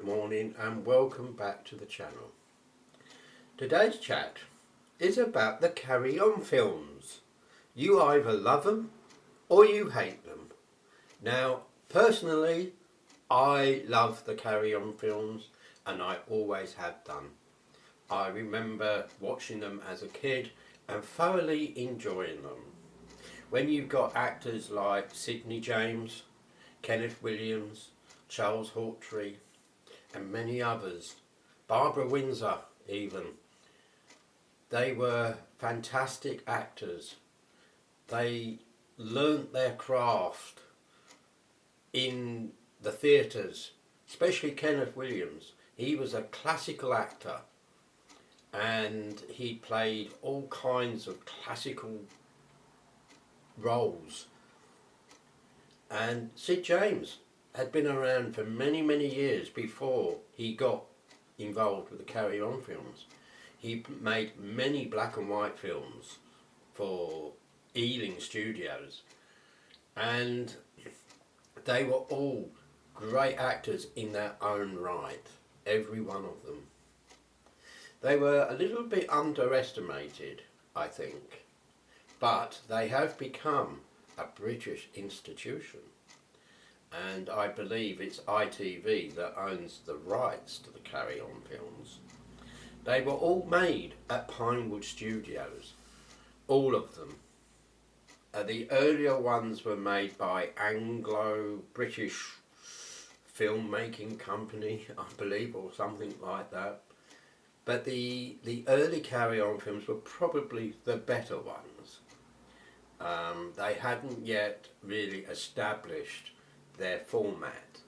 morning and welcome back to the channel. Today's chat is about the Carry On films. You either love them or you hate them. Now, personally, I love the Carry On films and I always have done. I remember watching them as a kid and thoroughly enjoying them. When you've got actors like Sidney James, Kenneth Williams, Charles Hawtrey and many others, Barbara Windsor even, they were fantastic actors. They learnt their craft in the theatres, especially Kenneth Williams. He was a classical actor and he played all kinds of classical roles. And Sid James had been around for many years before he got involved with the Carry On films. He made many black and white films for Ealing Studios and they were all great actors in their own right, every one of them. They were a little bit underestimated, I think, but they have become a British institution. And I believe it's ITV that owns the rights to the Carry On films. They were all made at Pinewood Studios, all of them. The earlier ones were made by Anglo-British Filmmaking Company, I believe, or something like that. But the early Carry On films were probably the better ones. They hadn't yet really established their format,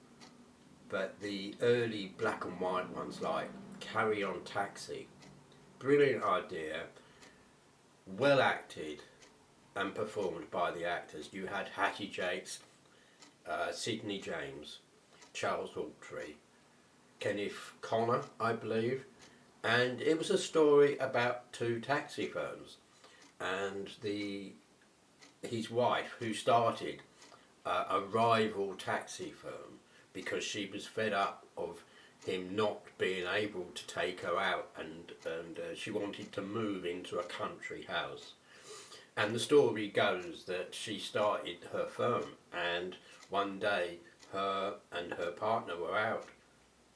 but the early black and white ones like Carry On Taxi, brilliant idea, well acted and performed by the actors. You had Hattie Jacques, Sidney James, Charles Hawtrey, Kenneth Connor, I believe, and it was a story about two taxi firms and his wife who started a rival taxi firm because she was fed up of him not being able to take her out and she wanted to move into a country house. And the story goes that she started her firm and one day her and her partner were out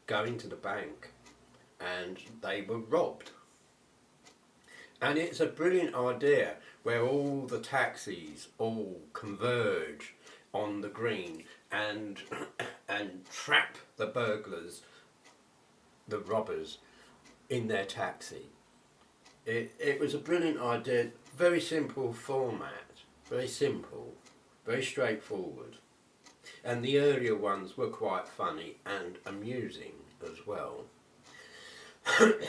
going to the bank and they were robbed. And it's a brilliant idea where all the taxis all converge on the green and trap the burglars, the robbers, in their taxi. It was a brilliant idea, very simple format, very simple, very straightforward. And the earlier ones were quite funny and amusing as well.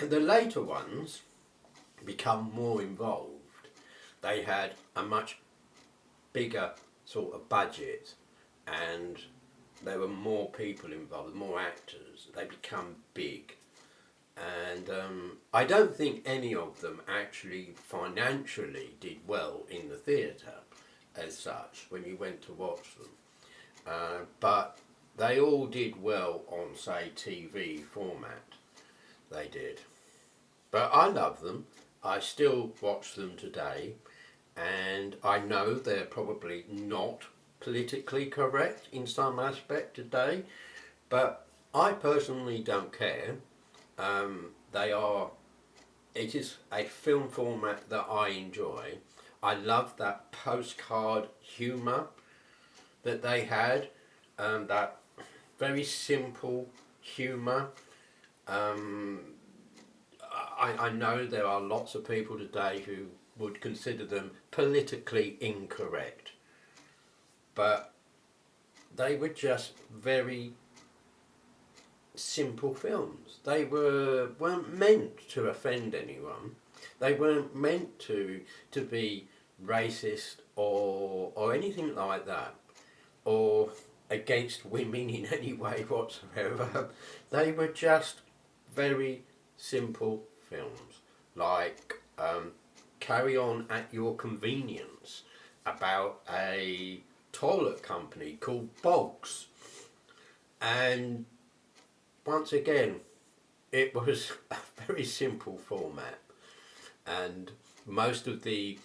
The later ones become more involved. They had a much bigger sort of budget and there were more people involved, more actors. They become big. And I don't think any of them actually financially did well in the theatre as such when you went to watch them. But they all did well on, say, TV format. They did. But I love them. I still watch them today. And I know they're probably not politically correct in some aspect today. But I personally don't care. It is a film format that I enjoy. I love that postcard humour that they had, that very simple humour. I know there are lots of people today who would consider them politically incorrect, but they were just very simple films. They weren't meant to offend anyone. They weren't meant to be racist or anything like that, or against women in any way whatsoever. They were just very simple films, like Carry On at Your Convenience, about a toilet company called Boggs, and once again, it was a very simple format, and most of the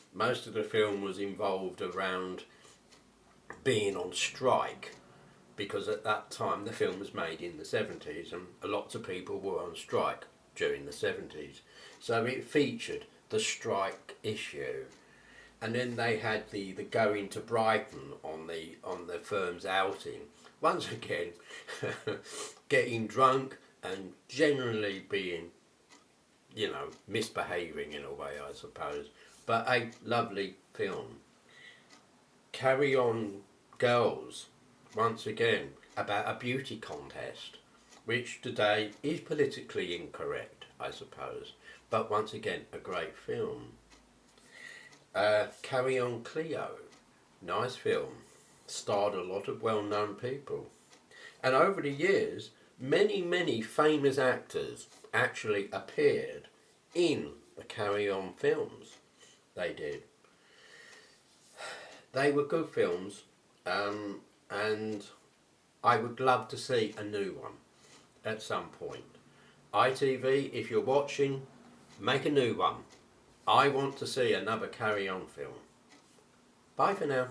film was involved around being on strike, because at that time the film was made in the 70s and lots of people were on strike during the 70s. So it featured the strike issue. And then they had the going to Brighton on the firm's outing. Once again, getting drunk and generally being, misbehaving in a way, I suppose. But a lovely film. Carry On Girls, once again, about a beauty contest, which today is politically incorrect, I suppose. But once again, a great film. Carry On Cleo, nice film, starred a lot of well-known people. And over the years, many famous actors actually appeared in the Carry On films. They did. They were good films, and I would love to see a new one at some point. ITV, if you're watching, make a new one. I want to see another Carry On film. Bye for now.